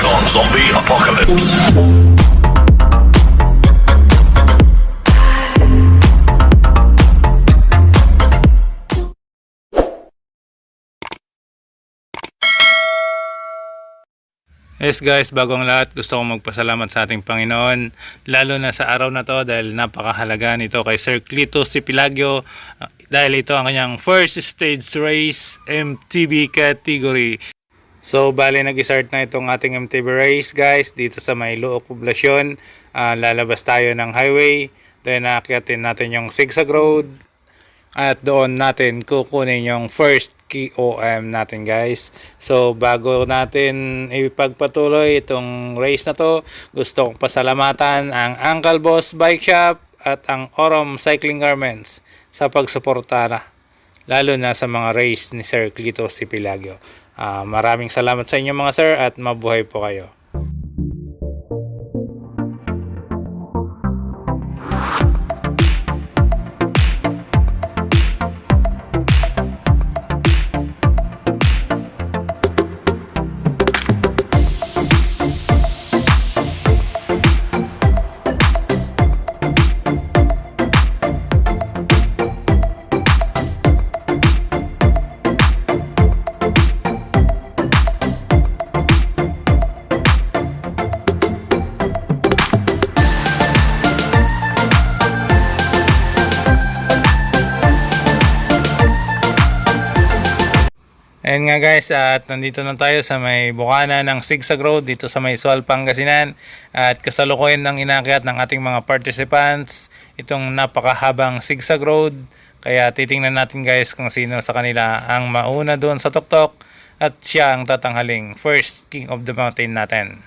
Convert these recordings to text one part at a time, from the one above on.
on Zombie Apocalypse. Yes guys, bagong lahat, gusto kong magpasalamat sa ating Panginoon, lalo na sa araw na to dahil napakahalaga nito kay Sir Clito Sipilagyo, dahil ito ang kanyang first stage race MTB category. So bali nag-start na itong ating MTB race guys dito sa may Luok Poblasyon. Lalabas tayo ng highway, then aakyatin natin yung zigzag road at doon natin kukunin yung first KOM natin guys. So bago natin ipagpatuloy itong race na to, gusto kong pasalamatan ang Uncle Boss Bike Shop at ang Orom Cycling Garments sa pagsuporta lalo na sa mga race ni Sir Clito Sipilagyo. Maraming salamat sa inyo mga sir at mabuhay po kayo. Ayan nga guys, at nandito na tayo sa may bukana ng Zigzag Road dito sa may Sual, Pangasinan, at kasalukuyan ng inakyat ng ating mga participants itong napakahabang Zigzag Road. Kaya titingnan natin guys kung sino sa kanila ang mauna doon sa tuktok at siya ang tatanghaling first king of the mountain natin.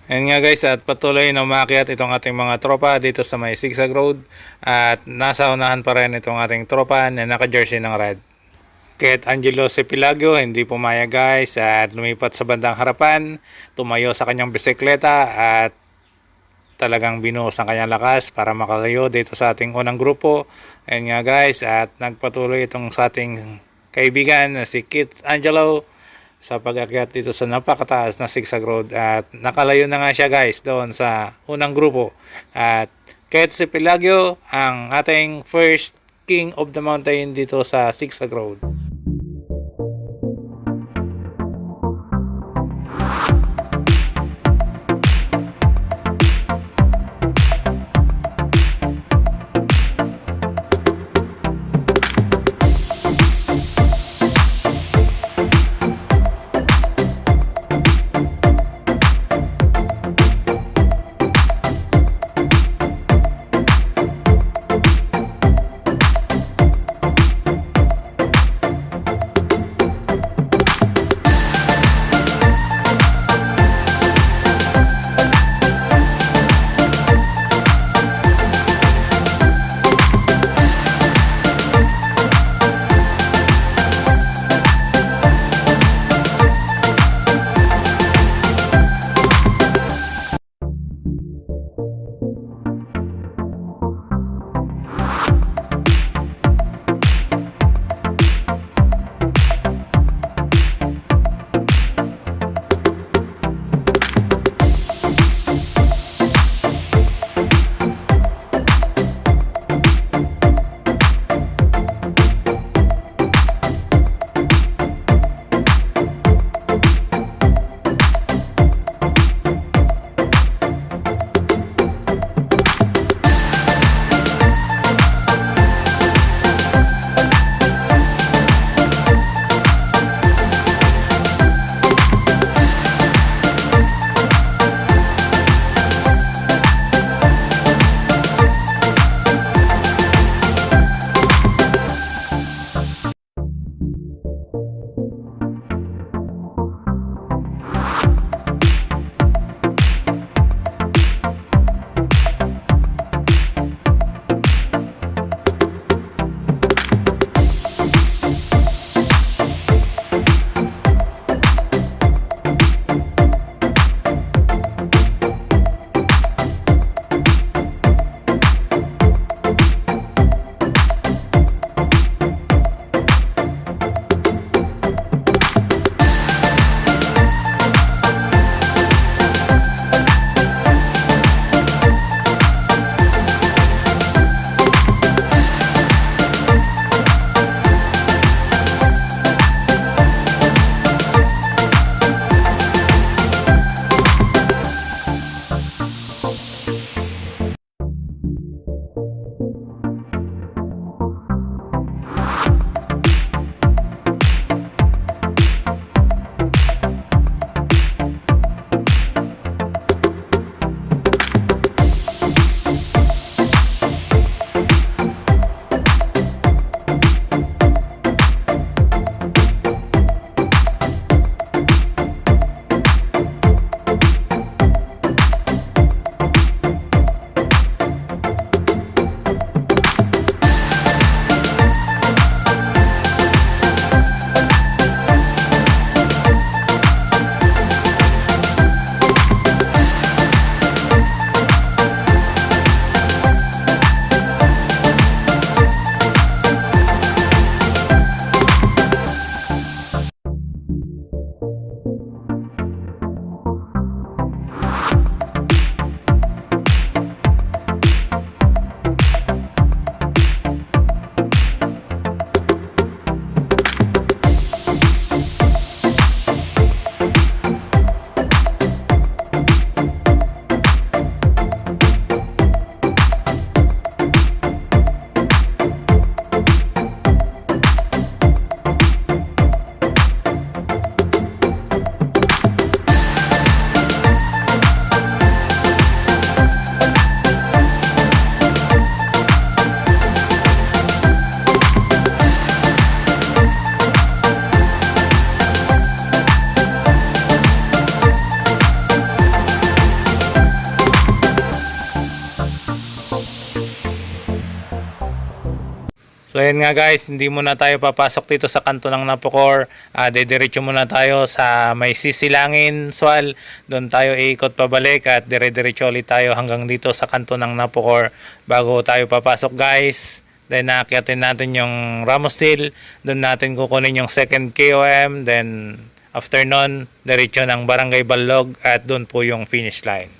Ayan nga guys, at patuloy na umakyat itong ating mga tropa dito sa may Zigzag Road, at nasa unahan pa rin itong ating tropa na naka-jersey ng red. Kahit Angelo Sipilagyo hindi pumayag guys at lumipat sa bandang harapan, tumayo sa kanyang bisikleta at talagang binuhos ang kanyang lakas para makalayo dito sa ating unang grupo. Ayan nga guys, at nagpatuloy itong sa ating kaibigan na si Kit Angelo sa pag-akyat dito sa napakataas na Zigzag Road, at nakalayo na nga siya guys doon sa unang grupo. At kahit si Pelagio ang ating first king of the mountain dito sa Zigzag Road. So yun nga guys, hindi muna tayo papasok dito sa kanto ng Napocor. Dediretso muna tayo sa may sisilangin Sual. Doon tayo iikot pabalik at dire-diretso ulit tayo hanggang dito sa kanto ng Napocor bago tayo papasok guys. Then naakyatin natin yung Ramos Hill. Doon natin kukunin yung second KOM. Then after nun, diretso ng Barangay Balog at doon po yung finish line.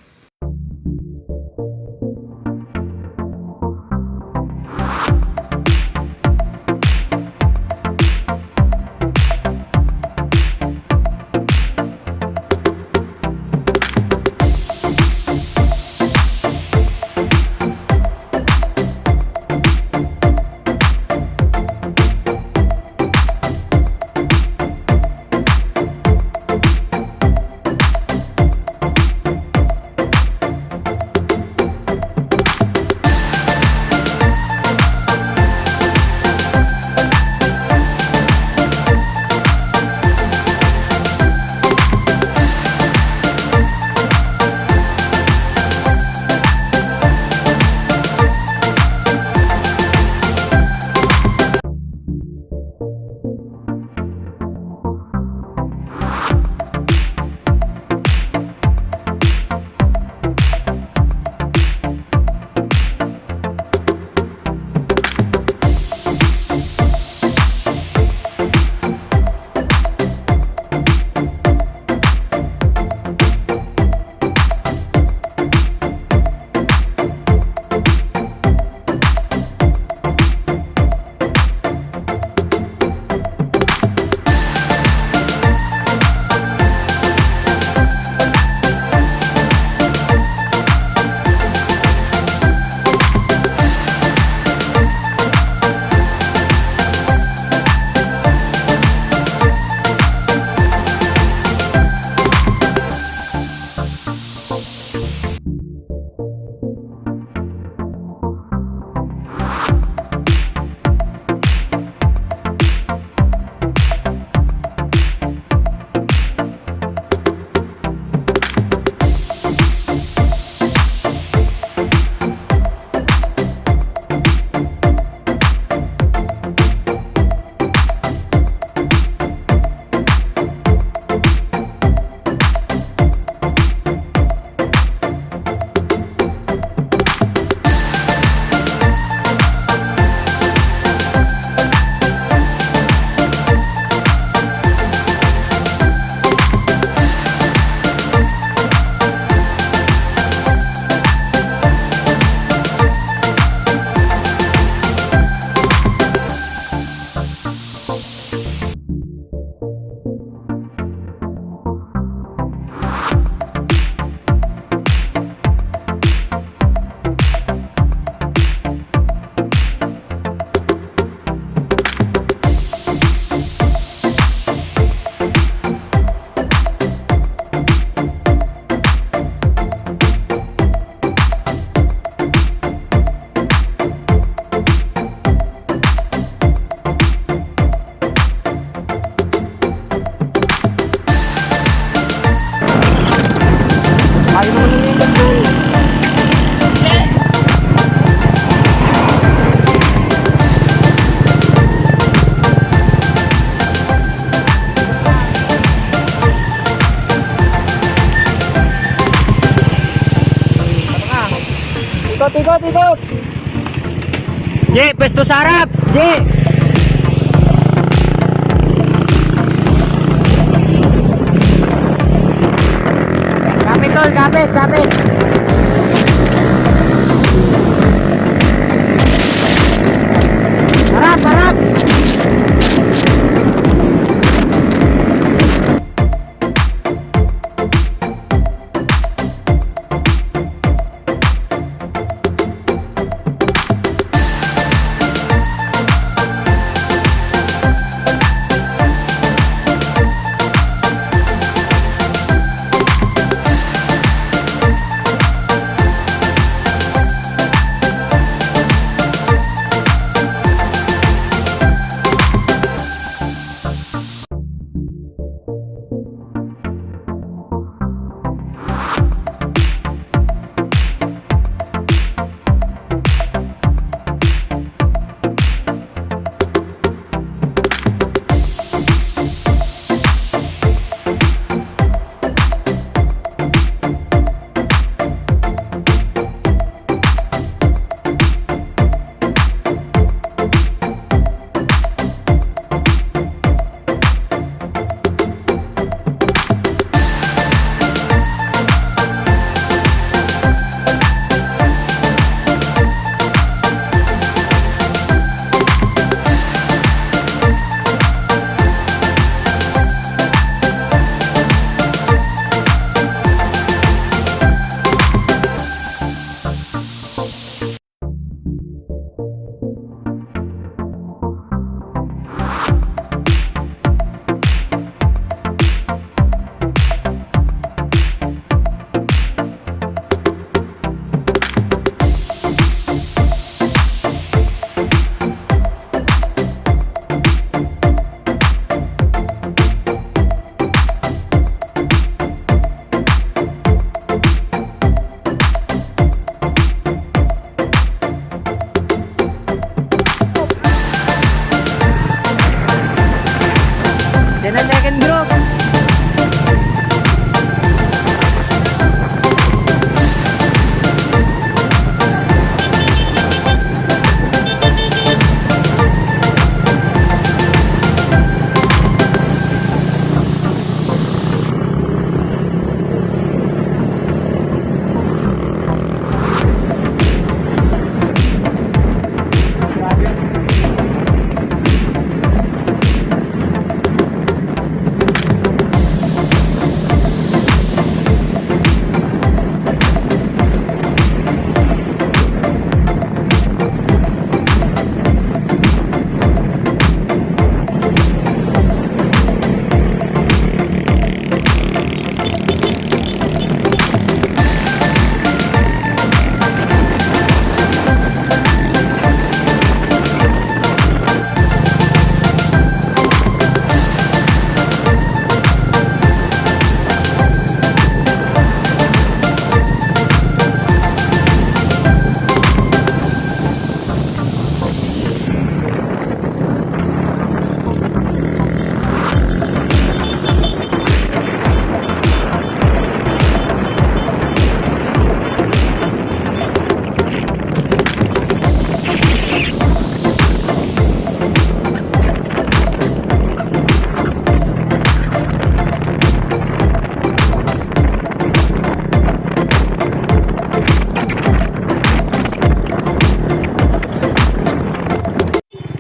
Ikot. Ye, pwesto sa harap. Ye. Kapit tol, kapit. Harap.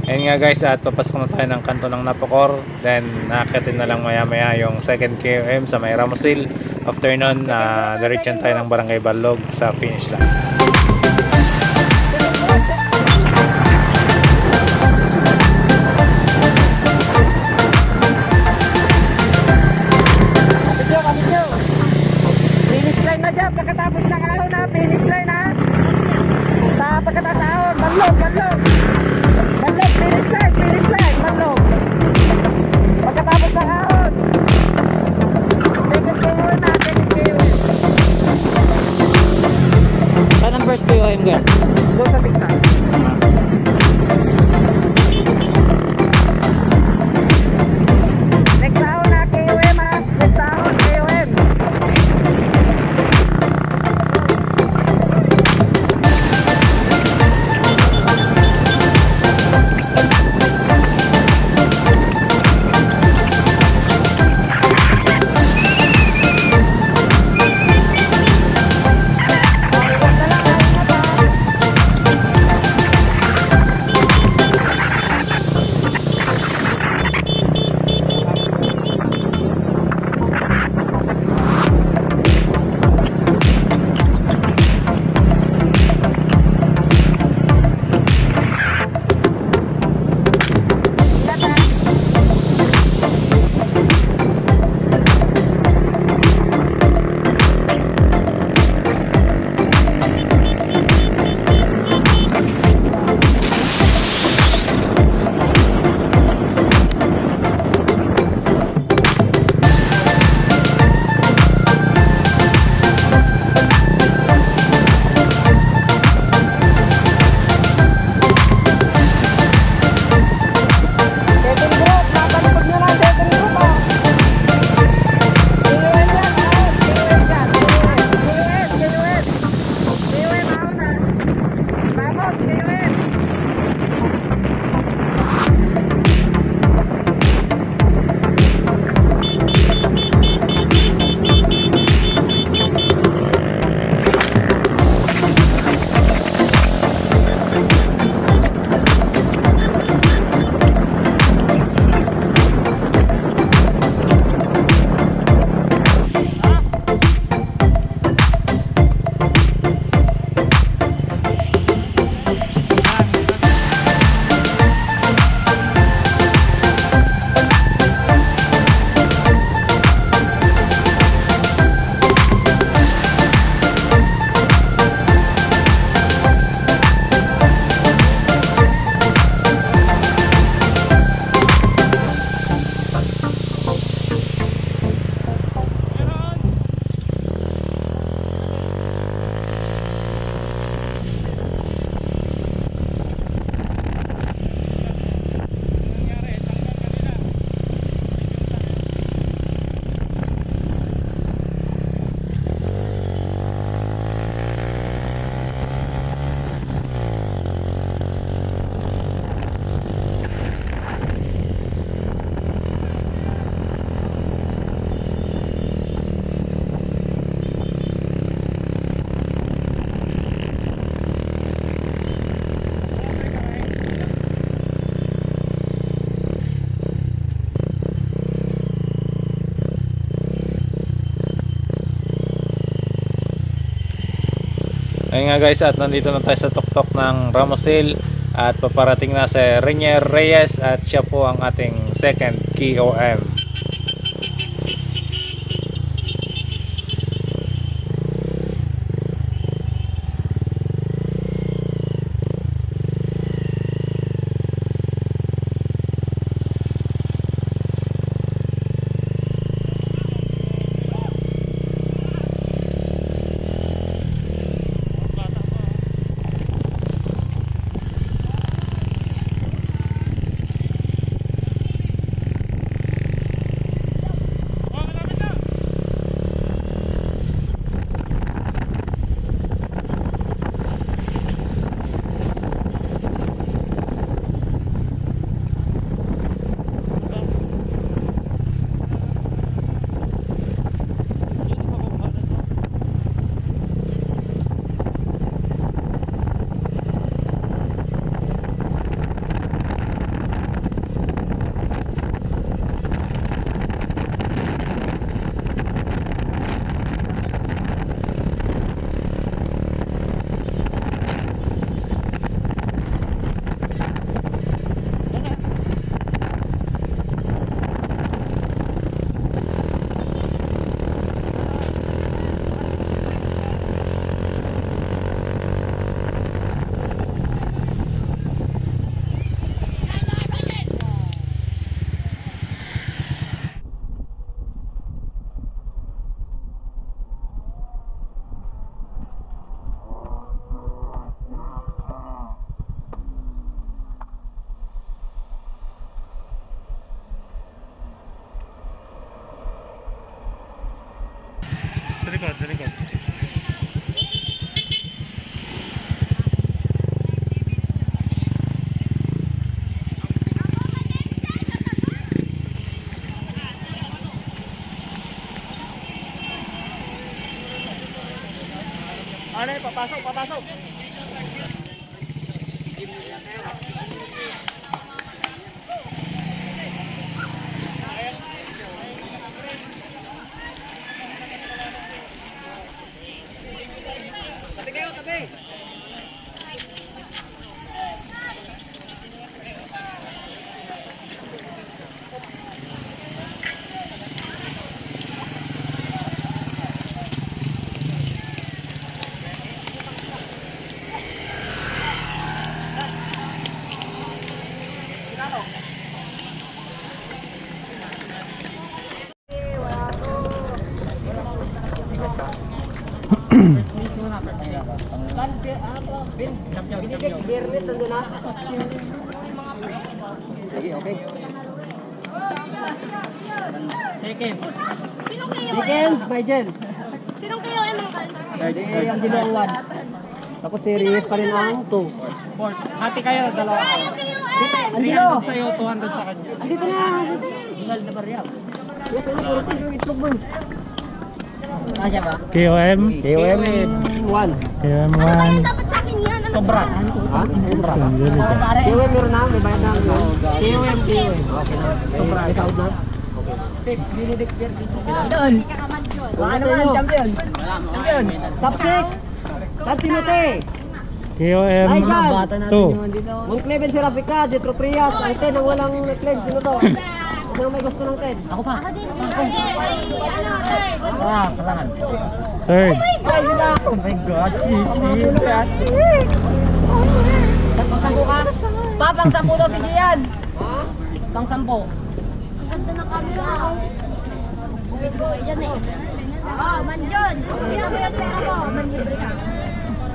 Ayun nga guys, at papasok na tayo ng kanto ng Napocor. Then naakitin na lang maya maya yung second KOM sa may Ramosil. After nun, diretso tayo ng Barangay Balog sa finish line. Finish line na dyan. Pagkatapos ng araw na, finish line ha. Sa pagkatataon, Balog, Balog. Balog, finish line, Balog. Pagkatapos ng araw. Second KOM na, second KOM. Saan ang first KOM ka? Doon sa TikTok. Next ahon na KOM ha. Next ahon, KOM. Second group, nakalipod nyo na, second group ha. KOM yan ha, KOM dyan, KOM ahon na. Vamos, KOM. Ayun nga guys, at nandito na tayo sa tuktok ng Ramosil at paparating na si Renier Reyes at siya po ang ating second KOM. Sa likod, sa likod. Ano yun? Papasok, papasok. Tabi kayo, tabi. Sige, okay. Weekend, by Jen. Sinong kayo ay mga kal? Eh, ang Dilo ang 1. Tapos series pa rin ang 2. Hati kayo, dalawa. Kayo ay! Ang Dilo! Sa'yo, 200 sa kanya. Andito na! Dinal na barya. Yes, ano puro yung itlog mo. Kasya ba? KOM. KOM 1. KOM Ano ba 1. yung dapat sa akin yan? Ano Sobra. Ha? KOM meron na, may bayad na. KOM. Okay na. Sobra. May sahod na. Doon. Baka naman, champion. Champion. Top 6. Top Timote. KOM Ay, God. 2. Moncleven, Serafica, Jetro Prias, ang 10 ang walang necklace. Sino to? Sino may gusto ng 10? Ako pa. Ah, kailangan. Third. Ay, sila. Oh my God, sisi. Pang-sampo ka? Pa, pang-sampo daw si Gian. Pang-sampo. Ang ganda ng camera. Bukit ko dyan eh. Oh, Manjon. Sino mo yung pera mo? Manlibre ka.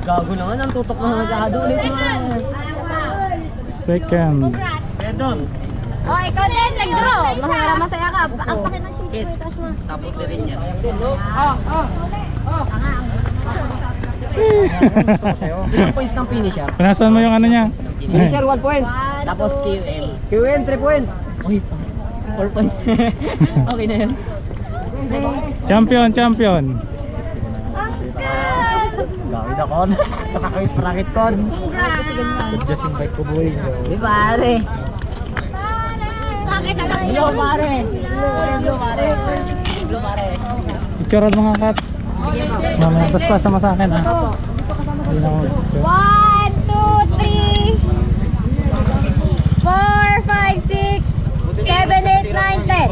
Gago naman, ang tutok na masyado ulit mo. Second. Congrats. Perdon. Oh, ikaw din. Nag-draw. Masaya ka. Ang pakit ng shit. Mo. Tapos na rin yan. Ilang points ng finisher? Pinasan mo yung ano niya? Finisher 1 point. Tapos QM. QM 3 points. Uy, 4 points. Okay na yan. Champion, champion. Gawin ako. Nakakawis parakit ko. Just invite ko boy. Di pare. Bakit alam mo Hello yun? pare. Hello pare. Hello pare. Picturean mga kat. Mamaya, basta sama sa akin ha. Hindi na ako. 1, 2, 3, 4, 5, 6, 7, 8, 9, 10.